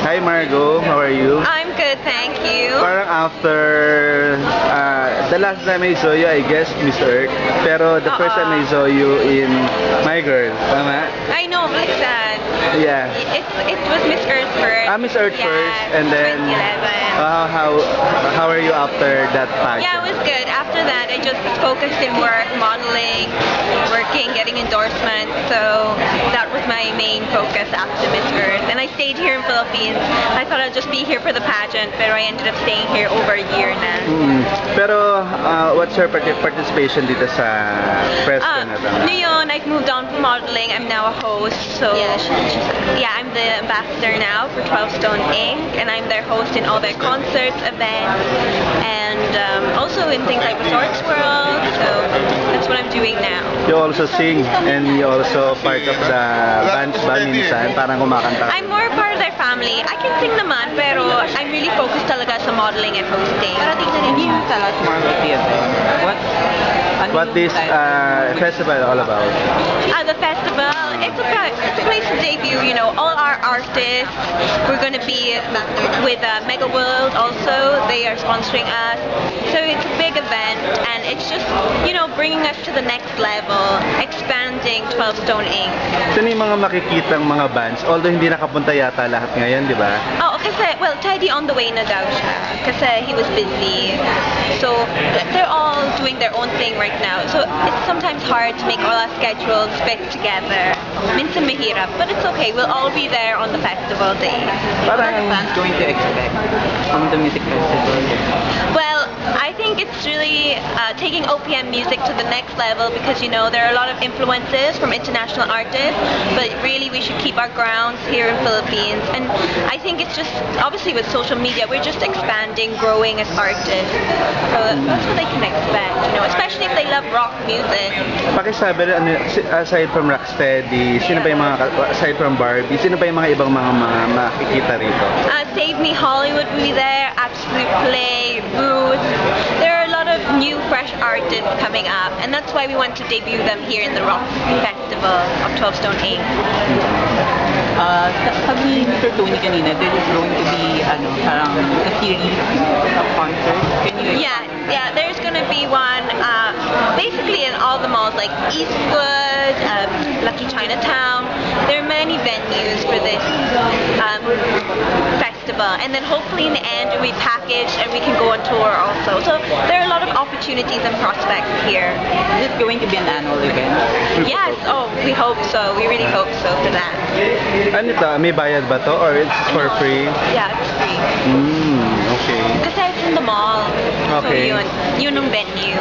Hi Margo, how are you? I'm good, thank you. Parang after the last time I saw you, I guess Miss Earth. Pero the first time I saw you in My Girl, tama? I know, Blixen. Yeah. It was Miss Earth first. Miss Earth first, and then 2011. how are you after that pageant? Yeah, it was good. After that, I just focused in work, modeling, working, getting endorsements. So that was my main focus after Miss Earth. And I stayed here in Philippines. I thought I'd just be here for the pageant, but I ended up staying here over a year now. Pero what's your participation dito sa press con na to? Ngayon, I've moved on from modeling. I'm now a host. So yeah, I'm the ambassador now for 12 Stone Inc. And I'm their host in all their concerts, events, and also in things like Resorts World. So that's what I'm doing now. You also sing and you also part of the band ba minsan? Parang kumakanta. I'm more part of their family. I can sing naman, pero I'm really focused talaga sa modeling and hosting. Pero tingnan niyo, tell us more about the event. What this festival all about? The festival, it's a place to debut, you know, all our artists. We're going to be with Mega World also. They are sponsoring us. So it's a big event, and it's just, you know, bringing us to the next level, expanding 12 Stone Inc. Sino yung mga makikitang mga bands? Although hindi nakapunta yata lahat ngayon, di ba? Oh, kasi, well, Teddy on the way na daw siya. Kasi he was busy. So, they're all doing their own thing right now. So, it's sometimes hard to make all our schedules fit together. Minsan mahirap, but it's okay. We'll all be there on the festival day. What are the fans going to expect from the music festival? Well, I think it's really taking OPM music to the next level because, you know, there are a lot of influences from international artists, but really we should keep our grounds here in Philippines. And I think it's just, obviously with social media, we're just expanding, growing as artists. So that's what they can expect, you know, especially if they love rock music. Pakisabi, aside from Rocksteady, sino pa yung mga, aside from Barbie, sino pa yung mga ibang mga makikita rito? Save Me Hollywood will be there, Absolute Play, Booth. There are a lot of new, fresh artists coming up, and that's why we want to debut them here in the Rock Festival of 12 Stone Inc. Sabi ni Mr. Tony kanina, there is going to be parang a series of concerts. Can you Yeah, there's going to be one basically in all the malls like Eastwood, Lucky Chinatown. There are many venues for this festival, and then hopefully in the end we package and we can go on tour also. So there are a lot of opportunities and prospects here. Is it going to be an annual event? Yes, we hope so. We really hope so for that. Ano ito? May bayad ba to or it's for free? Yeah, it's free. Okay. Kasi it's in the mall. Okay. So yun ang venue.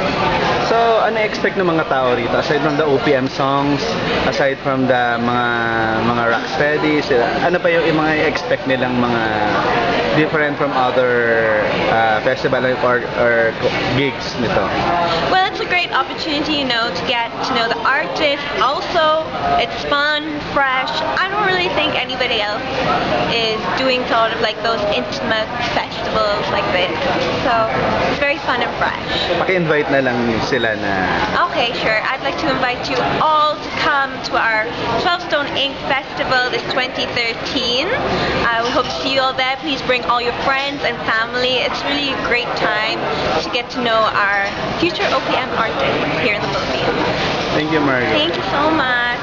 So, ano expect ng mga tao rito? Aside from the OPM songs, aside from the mga Rocksteady, ano pa yung mga expect nilang mga different from other festival or gigs nito? Well, it's a great opportunity, you know, to get to know the artist. Also, it's fun, fresh. I don't really think anybody else is doing sort of like those intimate festivals like this. So, it's very fun and fresh. Paki-invite na lang sila na... Okay, sure. I'd like to invite you all to come to our 12 Stone Inc. Festival this 2013. We hope to see you all there. Please bring all your friends and family. It's really a great time to get to know our future OPM artists here in the Philippines. Thank you, Margo. Thank you so much.